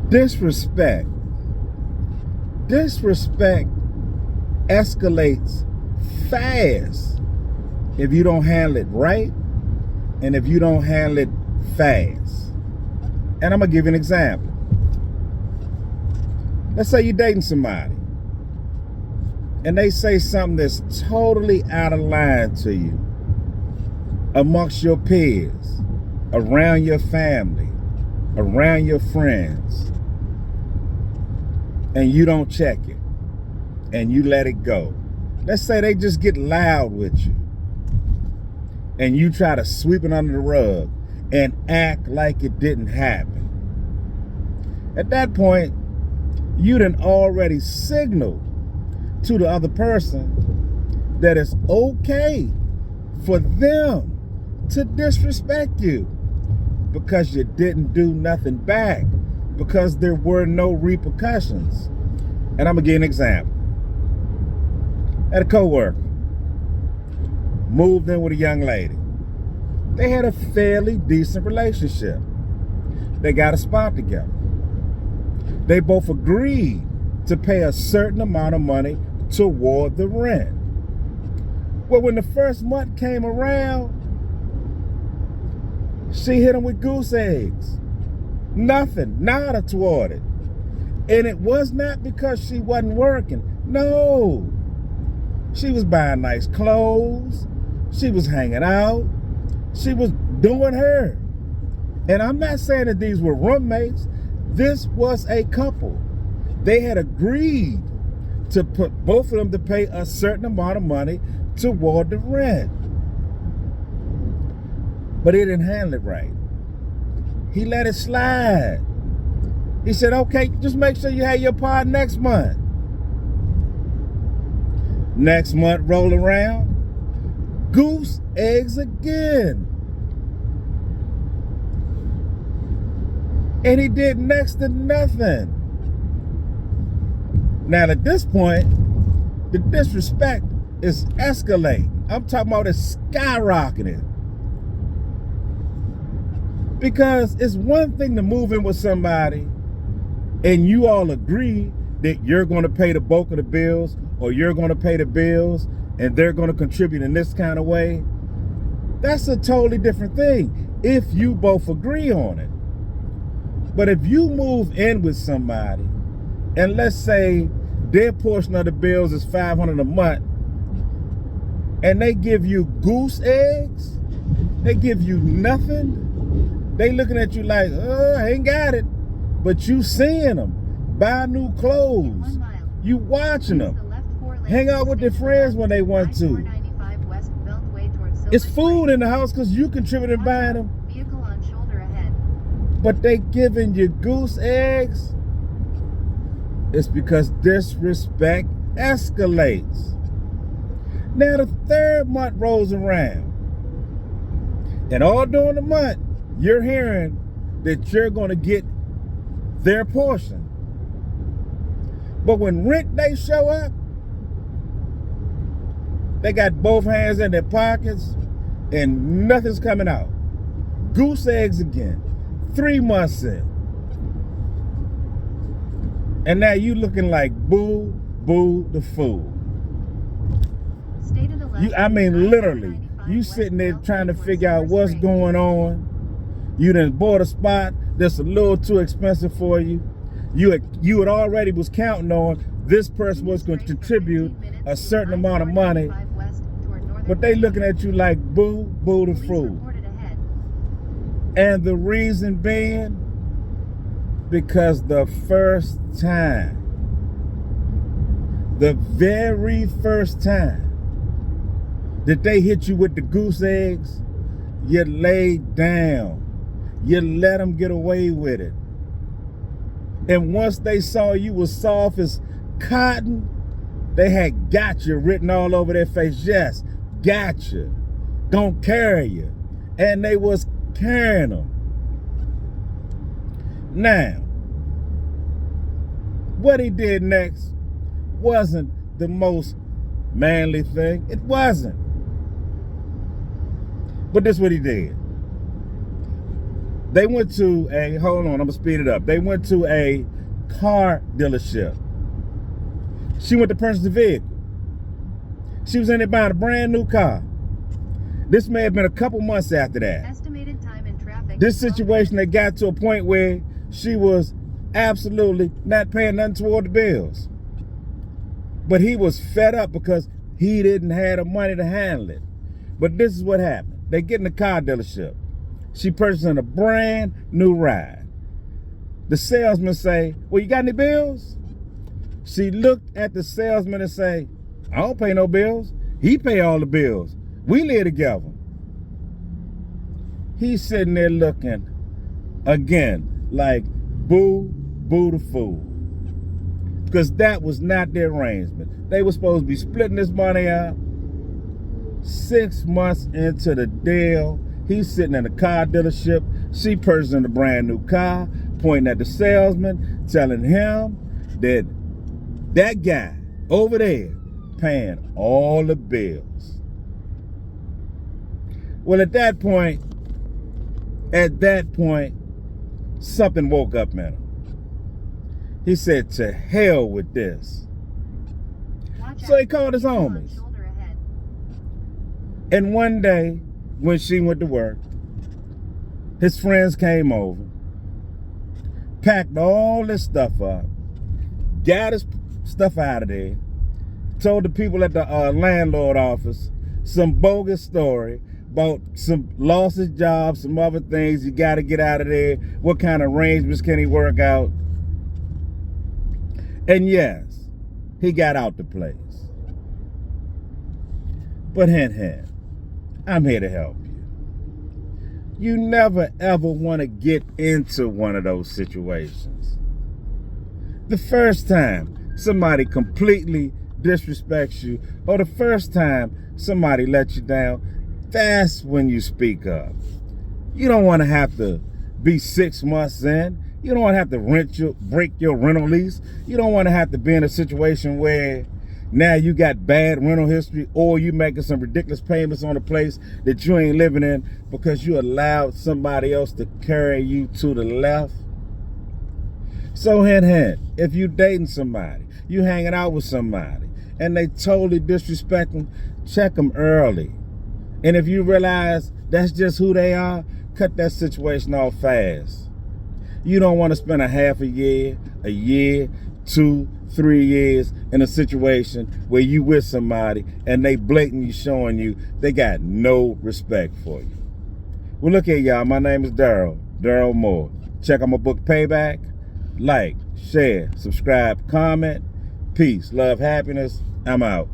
Disrespect. Disrespect escalates fast if you don't handle it right and if you don't handle it fast. And I'm going to give you an example. Let's say you're dating somebody and they say something that's totally out of line to you amongst your peers, around your family, around your friends, and you don't check it and you let it go. Let's say they just get loud with you and you try to sweep it under the rug and act like it didn't happen. At that point, you done already signaled to the other person that it's okay for them to disrespect you because you didn't do nothing back, because there were no repercussions. And I'm gonna give an example. I had a coworker, moved in with a young lady. They had a fairly decent relationship. They got a spot together. They both agreed to pay a certain amount of money toward the rent. Well, when the first month came around, she hit him with goose eggs. Nothing, nada toward it. And it was not because she wasn't working. No. She was buying nice clothes. She was hanging out. She was doing her. And I'm not saying that these were roommates. This was a couple. They had agreed to put both of them to pay a certain amount of money toward the rent. But he didn't handle it right. He let it slide. He said, okay, just make sure you have your part next month. Next month roll around, goose eggs again. And he did next to nothing. Now at this point, the disrespect is escalating. I'm talking about it's skyrocketing. Because it's one thing to move in with somebody and you all agree that you're going to pay the bulk of the bills, or you're going to pay the bills and they're going to contribute in this kind of way. That's a totally different thing if you both agree on it. But if you move in with somebody and let's say their portion of the bills is $500 a month and they give you goose eggs, they give you nothing, they looking at you like, oh, I ain't got it. But you seeing them buy new clothes, you watching them, hang out with their friends when they want to. It's food in the house because you contributed buying them. But they giving you goose eggs. It's because disrespect escalates. Now the third month rolls around. And all during the month, you're hearing that you're going to get their portion. But when rent day show up, they got both hands in their pockets and nothing's coming out. Goose eggs again. 3 months in. And now you looking like boo, boo the fool. I mean literally, you sitting there trying to figure out what's going on. You done bought a spot that's a little too expensive for you. You had already was counting on this person was going to contribute a certain amount of money, but they looking at you like boo, boo the fool. And the reason being, because the first time, the very first time that they hit you with the goose eggs, you laid down. You let them get away with it. And once they saw you was soft as cotton, they had gotcha written all over their face. Yes, gotcha. Don't carry you. And they was carrying them. Now, what he did next wasn't the most manly thing. It wasn't. But this is what he did. They went to a, hold on, I'm gonna speed it up. They went to a car dealership. She went to purchase the vehicle. She was in there buying a brand new car. This may have been a couple months after that. Estimated time in traffic. This situation that got to a point where she was absolutely not paying nothing toward the bills. But he was fed up because he didn't have the money to handle it. But this is what happened. They get in the car dealership. She purchasing a brand new ride. The salesman say, well, you got any bills? She looked at the salesman and say, I don't pay no bills. He pay all the bills. We live together. He's sitting there looking, again, like boo the fool. Because that was not their arrangement. They were supposed to be splitting this money out. 6 months into the deal, he's sitting in a car dealership. She purchasing a brand new car, pointing at the salesman, telling him that that guy over there paying all the bills. Well, at that point, something woke up in him. He said, to hell with this. So he called his homies. And one day, when she went to work, his friends came over, packed all this stuff up, got his stuff out of there, told the people at the landlord office some bogus story about some lost his job, some other things. You got to get out of there. What kind of arrangements can he work out? And yes, he got out the place. But hint, I'm here to help you. You never ever want to get into one of those situations. The first time somebody completely disrespects you, or the first time somebody lets you down, that's when you speak up. You don't want to have to be 6 months in. You don't want to have to break your rental lease. You don't want to have to be in a situation where now you got bad rental history, or you making some ridiculous payments on a place that you ain't living in because you allowed somebody else to carry you to the left. So hint, if you dating somebody, you hanging out with somebody, and they totally disrespect them, check them early. And if you realize that's just who they are, cut that situation off fast. You don't want to spend a half a year, 2, 3 years in a situation where you with somebody and they blatantly showing you they got no respect for you. Well, look here, y'all. My name is Daryl Moore. Check out my book, Payback. Like, share, subscribe, comment. Peace, love, happiness. I'm out.